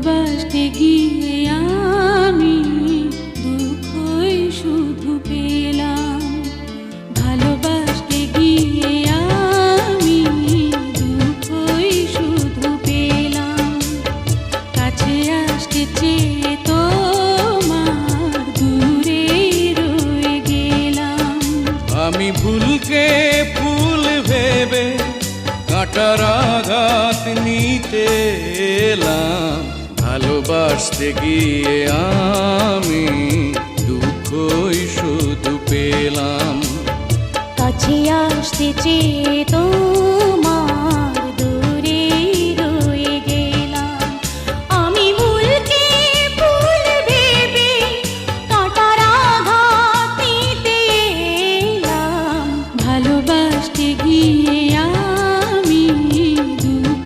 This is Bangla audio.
ভালোবাসতে গিয়ে আমি দুঃখই শুধু পেলাম। ভালোবাসতে গিয়ে আমি দুঃখই শুধু পেলাম। কাছে আসতে চেয়ে তোমার দূরে রয়ে গেলাম। আমি ভুলকে ফুল ভেবে কাঁটার আঘাত নিতে এলাম। ভালোবাসতে গিয়ে আমি দুঃখই শুধু পেলাম। কাছে আসতে চেয়ে